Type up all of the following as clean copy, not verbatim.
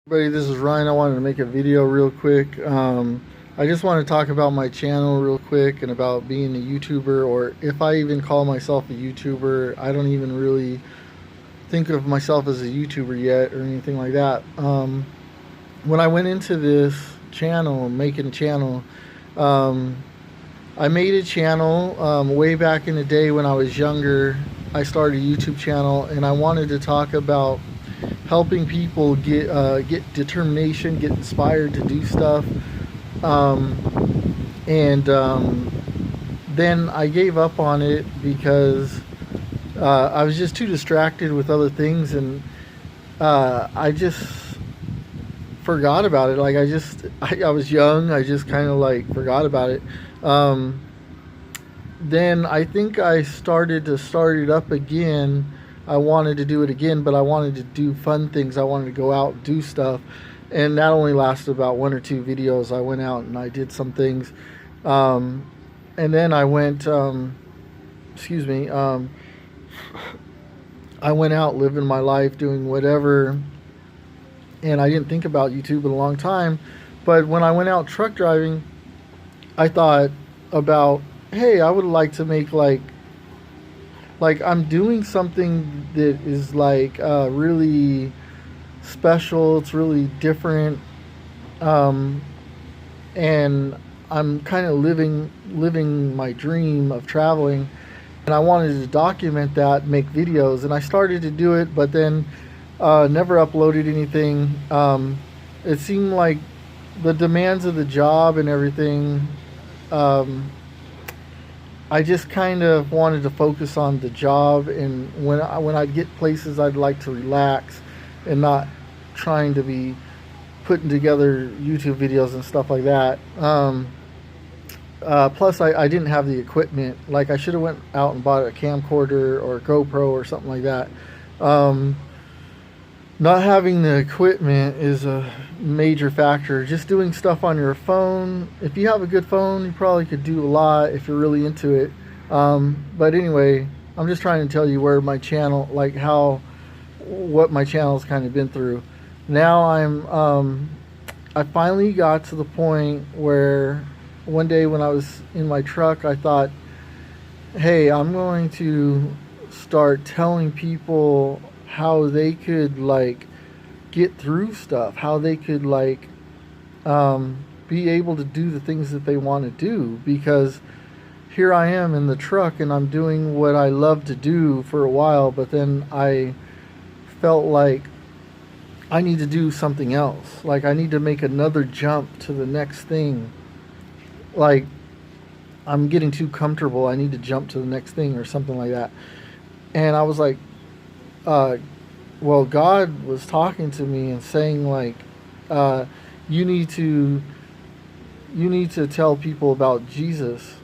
Everybody, this is Ryan. I wanted to make a video real quick. I just want to talk about my channel real quick and about being a YouTuber, or if I even call myself a YouTuber. I don't even really think of myself as a YouTuber yet or anything like that. When I went into this channel, making a channel, I made a channel way back in the day when I was younger. I started a YouTube channel and I wanted to talk about helping people get determination, get inspired to do stuff. Then I gave up on it because I was just too distracted with other things, and I just forgot about it. Like I was young. I just kind of like forgot about it. Then I think I started to start it up again. I wanted to do it again, but I wanted to do fun things. I wanted to go out and do stuff, and that only lasted about one or two videos. I went out and I did some things, and then I went I went out living my life, doing whatever, and I didn't think about YouTube in a long time. But when I went out truck driving, I thought about, hey, I would like to make like I'm doing something that is like really special. It's really different, and I'm kind of living my dream of traveling, and I wanted to document that, make videos, and I started to do it, but then never uploaded anything. It seemed like the demands of the job and everything. I just kind of wanted to focus on the job, and when I'd get places, I'd like to relax and not trying to be putting together YouTube videos and stuff like that. Plus, I didn't have the equipment. Like, I should have went out and bought a camcorder or a GoPro or something like that. Not having the equipment is a major factor. Just doing stuff on your phone. If you have a good phone, you probably could do a lot if you're really into it. But anyway, I'm just trying to tell you where my channel, like what my channel's kind of been through. Now I finally got to the point where one day when I was in my truck, I thought, hey, I'm going to start telling people how they could like get through stuff, how they could like be able to do the things that they want to do, because here I am in the truck and I'm doing what I love to do for a while, but then I felt like I need to do something else. Like, I need to make another jump to the next thing. Like, I'm getting too comfortable. I need to jump to the next thing or something like that. And I was like, well, God was talking to me and saying like, you need to tell people about Jesus,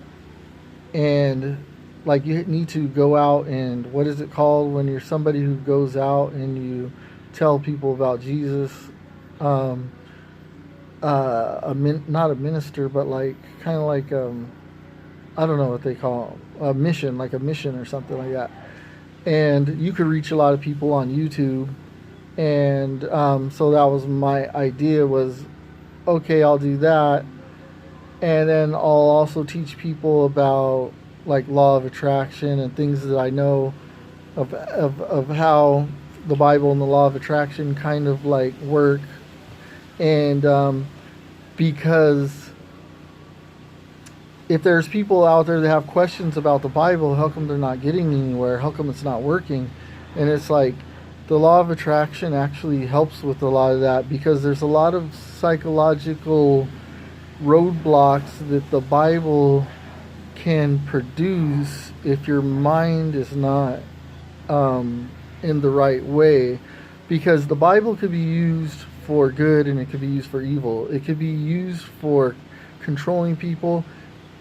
and like you need to go out and, what is it called when you're somebody who goes out and you tell people about Jesus? Not a minister, but like kind of like I don't know what they call it, a mission, like a mission or something like that. And you could reach a lot of people on YouTube, and so that was my idea, was okay, I'll do that, and then I'll also teach people about like law of attraction and things that I know of how the Bible and the law of attraction kind of like work. And because if there's people out there that have questions about the Bible, how come they're not getting anywhere? How come it's not working? And it's like the law of attraction actually helps with a lot of that, because there's a lot of psychological roadblocks that the Bible can produce if your mind is not in the right way. Because the Bible could be used for good and it could be used for evil. It could be used for controlling people.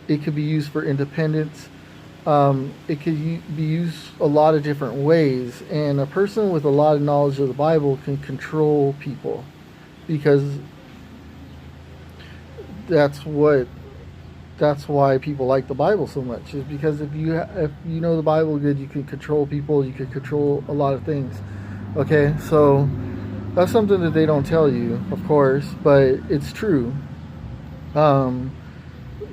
It could be used for independence. It could be used a lot of different ways. And a person with a lot of knowledge of the Bible can control people, because that's why people like the Bible so much, is because if you know the Bible good, you can control people. You can control a lot of things. Okay, so That's something that they don't tell you, of course, but it's true. Um,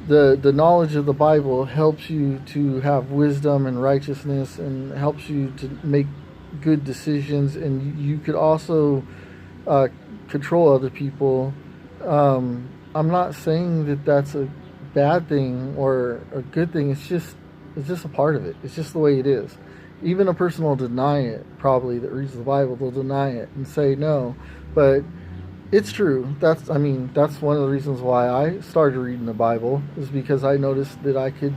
the knowledge of the Bible helps you to have wisdom and righteousness, and helps you to make good decisions, and you could also uh, control other people. I'm not saying that that's a bad thing or a good thing. It's just a part of it. It's just the way it is. Even a person will deny it, probably, that reads the Bible. They'll deny it and say no, but it's true. That's one of the reasons why I started reading the Bible, is because I noticed that I could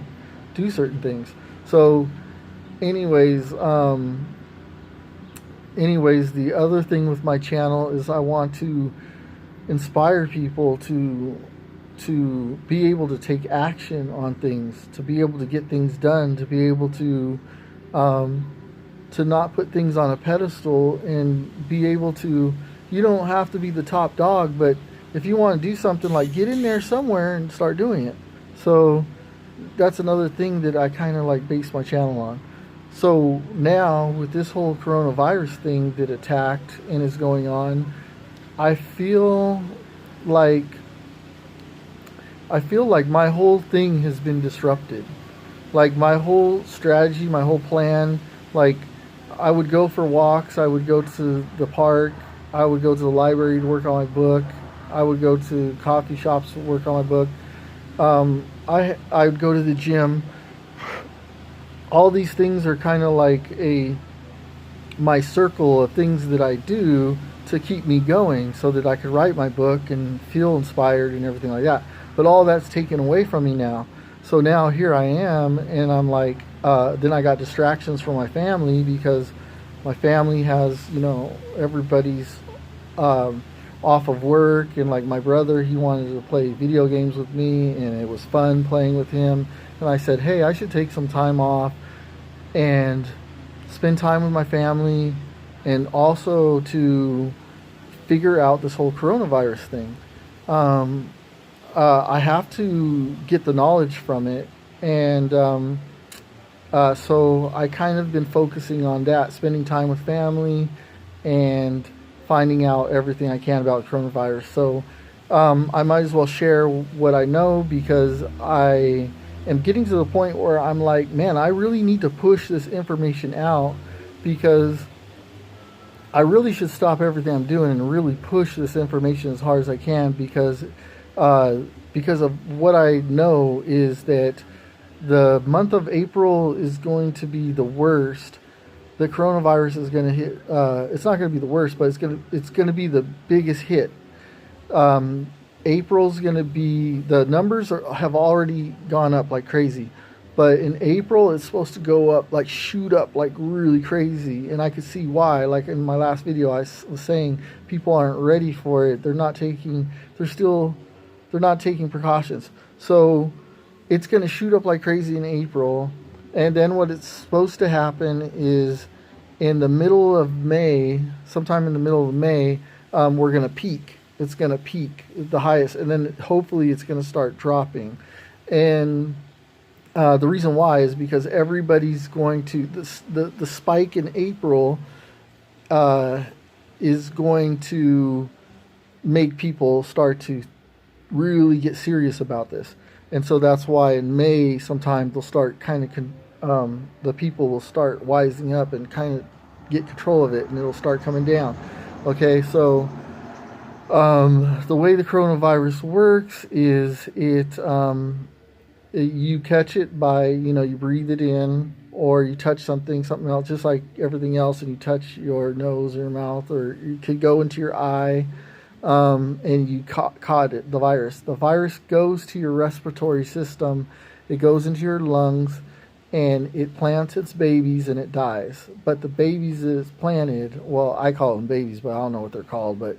do certain things. So, anyways, the other thing with my channel is I want to inspire people to be able to take action on things, to be able to get things done, to be able um, to not put things on a pedestal, and be able to. You don't have to be the top dog, but if you want to do something, like, get in there somewhere and start doing it. So that's another thing that I kind of like base my channel on. So now with this whole coronavirus thing that attacked and is going on, I feel like my whole thing has been disrupted. Like, my whole strategy, my whole plan, like, I would go for walks, I would go to the park, I would go to the library to work on my book, I would go to coffee shops to work on my book. I would go to the gym. All these things are kind of like my circle of things that I do to keep me going, so that I could write my book and feel inspired and everything like that. But all that's taken away from me now. So now here I am, and I'm like, then I got distractions from my family, because my family has, everybody's off of work, and like my brother, he wanted to play video games with me, and it was fun playing with him. And I said, hey, I should take some time off and spend time with my family, and also to figure out this whole coronavirus thing. I have to get the knowledge from it, and so I kind of been focusing on that, spending time with family, and finding out everything I can about coronavirus. So I might as well share what I know, because I am getting to the point where I'm like, man, I really need to push this information out, because I really should stop everything I'm doing and really push this information as hard as I can, because of what I know is that the month of April is going to be the worst. The coronavirus is going to hit. It's not going to be the worst, but it's going to be the biggest hit. April's going to be, the numbers have already gone up like crazy, but in April it's supposed to go up, like shoot up like really crazy, and I could see why. Like in my last video, I was saying people aren't ready for it. They're not taking precautions. So it's going to shoot up like crazy in April, and then what it's supposed to happen is in the middle of May, sometime in the middle of May, we're going to peak. It's going to peak the highest, and then hopefully it's going to start dropping. And the reason why is because everybody's going to, the spike in April is going to make people start to really get serious about this. And so that's why in May sometime they'll start kind of, the people will start wising up and kind of get control of it, and it'll start coming down. Okay, so the way the coronavirus works is you catch it by, you breathe it in, or you touch something else, just like everything else, and you touch your nose or your mouth, or you could go into your eye, and you caught it, the virus. The virus goes to your respiratory system, it goes into your lungs, and it plants its babies, and it dies. But the babies that it's planted, well, I call them babies, but I don't know what they're called, but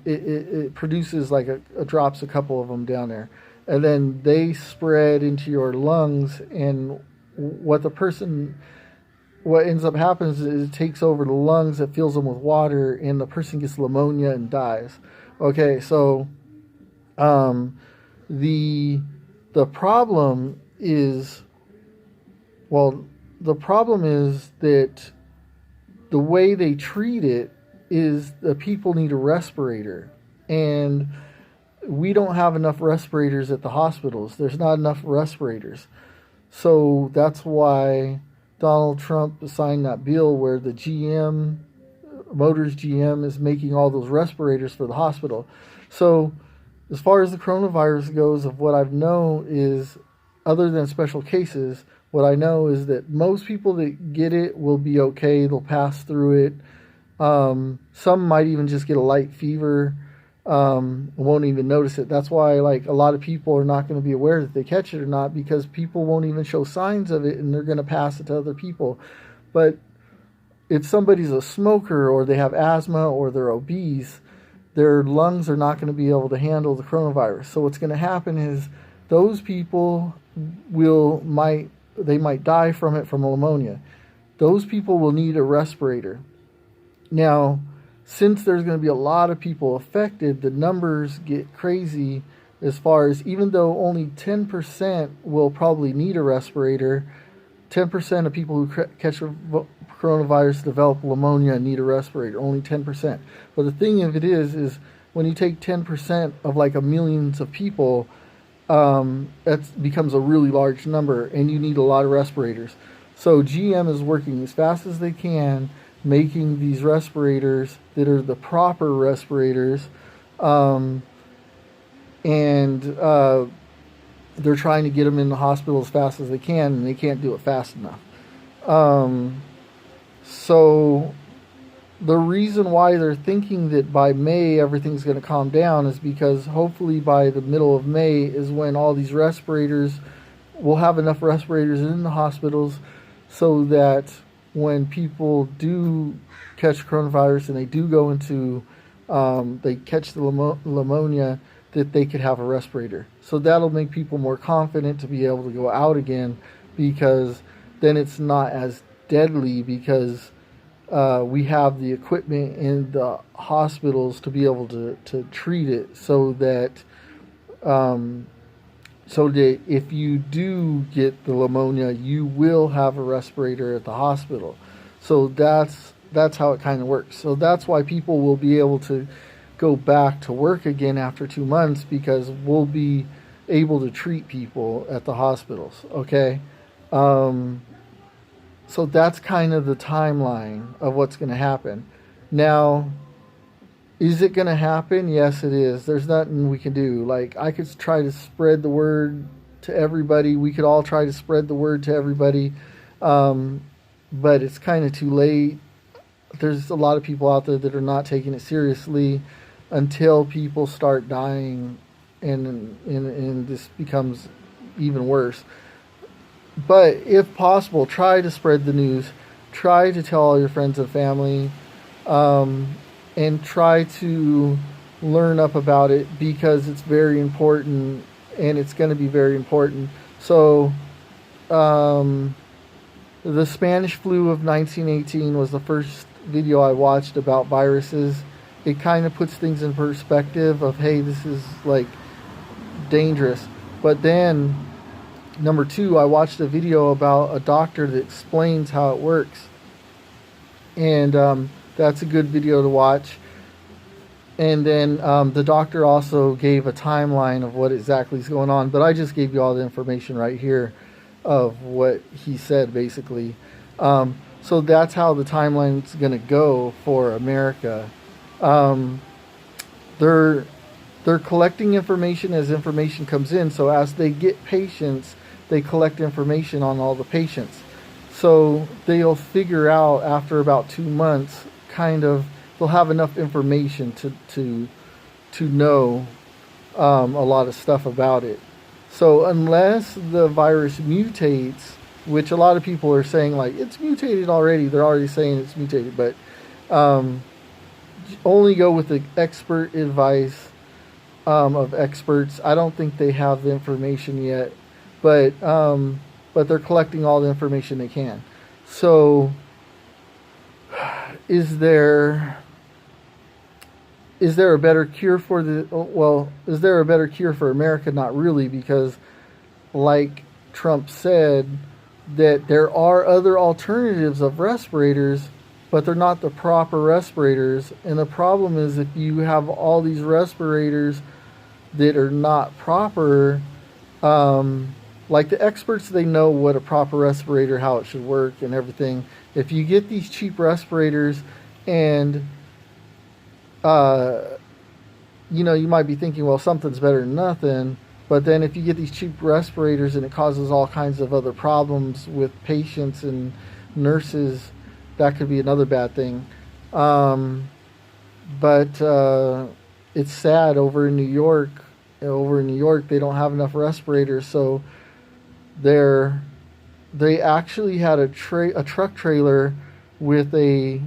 it produces like drops a couple of them down there, and then they spread into your lungs, and what ends up happening is it takes over the lungs, it fills them with water, and the person gets pneumonia and dies. Okay, so the problem is, the problem is that the way they treat it is the people need a respirator, and we don't have enough respirators at the hospitals. There's not enough respirators. So that's why Donald Trump signed that bill where the Motors GM is making all those respirators for the hospital. So as far as the coronavirus goes, of what I've known is, other than special cases, what I know is that most people that get it will be okay. They'll pass through it. Some might even just get a light fever, won't even notice it. That's why, like, a lot of people are not going to be aware that they catch it or not, because people won't even show signs of it, and they're going to pass it to other people. But if somebody's a smoker, or they have asthma, or they're obese, their lungs are not going to be able to handle the coronavirus. So what's going to happen is those people might die from it, from pneumonia. Those people will need a respirator. Now, since there's going to be a lot of people affected, the numbers get crazy as far as, even though only 10% will probably need a respirator, 10% of people who catch coronavirus develop pneumonia and need a respirator, only 10%. But the thing of it is when you take 10% of like a millions of people, that becomes a really large number, and you need a lot of respirators. So GM is working as fast as they can, making these respirators that are the proper respirators, and they're trying to get them in the hospital as fast as they can, and they can't do it fast enough. So the reason why they're thinking that by May everything's going to calm down is because hopefully by the middle of May is when all these respirators, will have enough respirators in the hospitals, so that when people do catch coronavirus and they do go into, they catch the pneumonia, that they could have a respirator. So that'll make people more confident to be able to go out again, because then it's not as deadly, because we have the equipment in the hospitals to be able to treat it, so that if you do get the pneumonia, you will have a respirator at the hospital. So that's how it kind of works. So that's why people will be able to go back to work again after 2 months, because we'll be able to treat people at the hospitals. Okay. So that's kind of the timeline of what's going to happen. Now, is it going to happen? Yes, it is. There's nothing we can do. Like, I could try to spread the word to everybody. We could all try to spread the word to everybody. But it's kind of too late. There's a lot of people out there that are not taking it seriously until people start dying, and this becomes even worse. But if possible, try to spread the news. Try to tell all your friends and family, and try to learn up about it, because it's very important, and it's going to be very important. So, the Spanish flu of 1918 was the first video I watched about viruses. It kind of puts things in perspective of, hey, this is like dangerous. But then, number 2, I watched a video about a doctor that explains how it works. And that's a good video to watch. And then the doctor also gave a timeline of what exactly is going on. But I just gave you all the information right here of what he said, basically. So that's how the timeline's going to go for America. They're collecting information as information comes in. So as they get patients, they collect information on all the patients. So they'll figure out after about 2 months, kind of, they'll have enough information to know a lot of stuff about it. So unless the virus mutates, which a lot of people are saying, like, it's mutated already, they're already saying it's mutated, but only go with the expert advice of experts. I don't think they have the information yet, but they're collecting all the information they can. So is there a better cure for is there a better cure for America? Not really, because like Trump said, that there are other alternatives of respirators but they're not the proper respirators. And the problem is, if you have all these respirators that are not proper, like the experts, they know what a proper respirator, how it should work and everything. If you get these cheap respirators and you know, you might be thinking, well, something's better than nothing. But then if you get these cheap respirators and it causes all kinds of other problems with patients and nurses, that could be another bad thing. But it's sad over in New York. Over in New York, they don't have enough respirators, so they actually had a truck trailer with the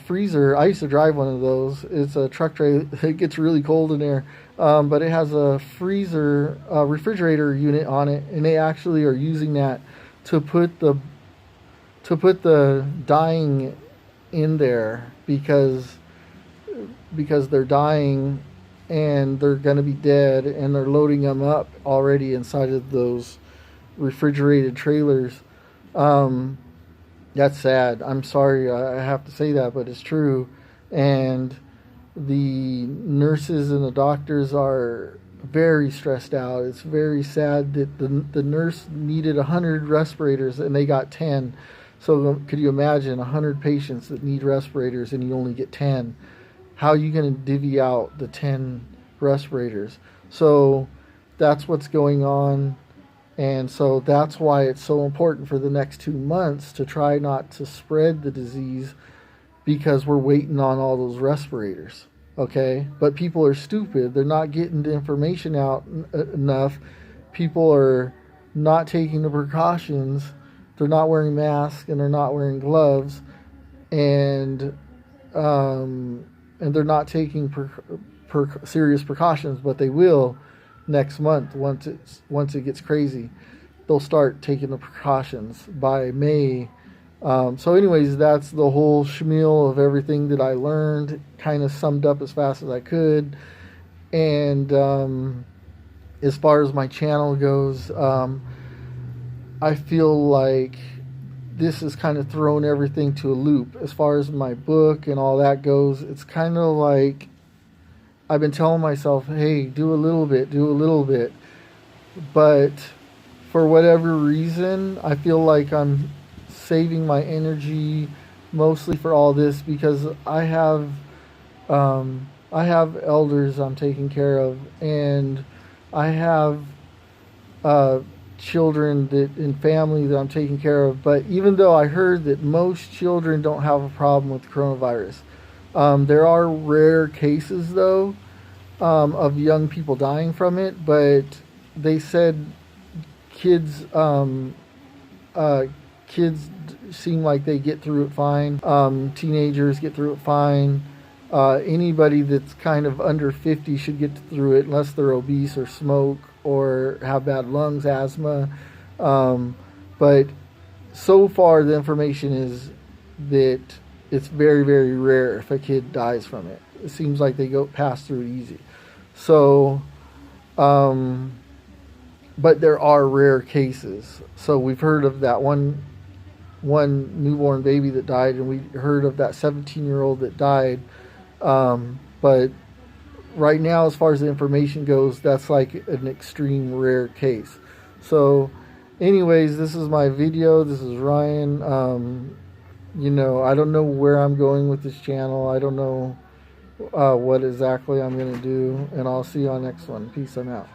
freezer. I used to drive one of those. It's a truck trailer. It gets really cold in there, but it has a refrigerator unit on it, and they actually are using that to put the dying in there because they're dying and they're going to be dead, and they're loading them up already inside of those refrigerated trailers. That's sad. I'm sorry I have to say that, but it's true. And the nurses and the doctors are very stressed out. It's very sad that the nurse needed 100 respirators and they got 10. So could you imagine 100 patients that need respirators and you only get 10? How are you going to divvy out the 10 respirators? So that's what's going on. And so that's why it's so important for the next 2 months to try not to spread the disease, because we're waiting on all those respirators. Okay? But people are stupid. They're not getting the information out enough. People are not taking the precautions. They're not wearing masks and they're not wearing gloves. And they're not taking serious precautions, but they will next month once it gets crazy. They'll start taking the precautions by May. So anyways, that's the whole schmeal of everything that I learned, kind of summed up as fast as I could. And as far as my channel goes, I feel like this has kind of thrown everything to a loop. As far as my book and all that goes, it's kind of like I've been telling myself, hey, do a little bit. But for whatever reason, I feel like I'm saving my energy mostly for all this, because I have elders I'm taking care of, and I have children and family that I'm taking care of. But even though I heard that most children don't have a problem with coronavirus, there are rare cases though of young people dying from it. But they said kids seem like they get through it fine. Teenagers get through it fine. Anybody that's kind of under 50 should get through it, unless they're obese or smoke or have bad lungs, asthma. But so far the information is that it's very, very rare if a kid dies from it. It seems like they pass through it easy. So, but there are rare cases. So we've heard of that one newborn baby that died, and we heard of that 17-year-old that died. But right now, as far as the information goes, that's like an extreme rare case. So anyways, this is my video. This is Ryan. You know, I don't know where I'm going with this channel. I don't know what exactly I'm going to do. And I'll see you on the next one. Peace. I'm out.